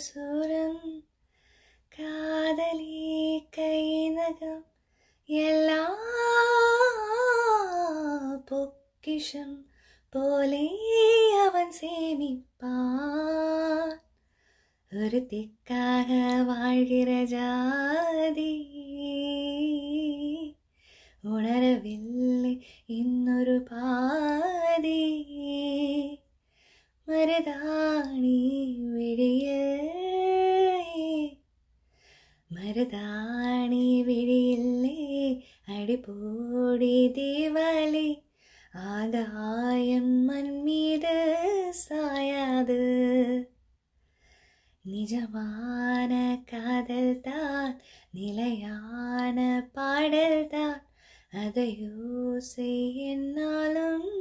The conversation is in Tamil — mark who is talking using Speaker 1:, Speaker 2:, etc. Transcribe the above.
Speaker 1: சுரம் காதலி கைநகம் எல்லா பொக்கிஷம் போலே அவன் சேமிப்பான். ஒரு திக்காக வாழ்கிற ஜாதி உணரவில்லை இன்னொரு பாதி. மருதாணி விழியில்லே அடிப்போடி தீவாளி. ஆகாயம் மண் மீது சாயாது. நிஜமான காதல் தான் நிலையான பாடல் தான். அதையோசை என்னாலும்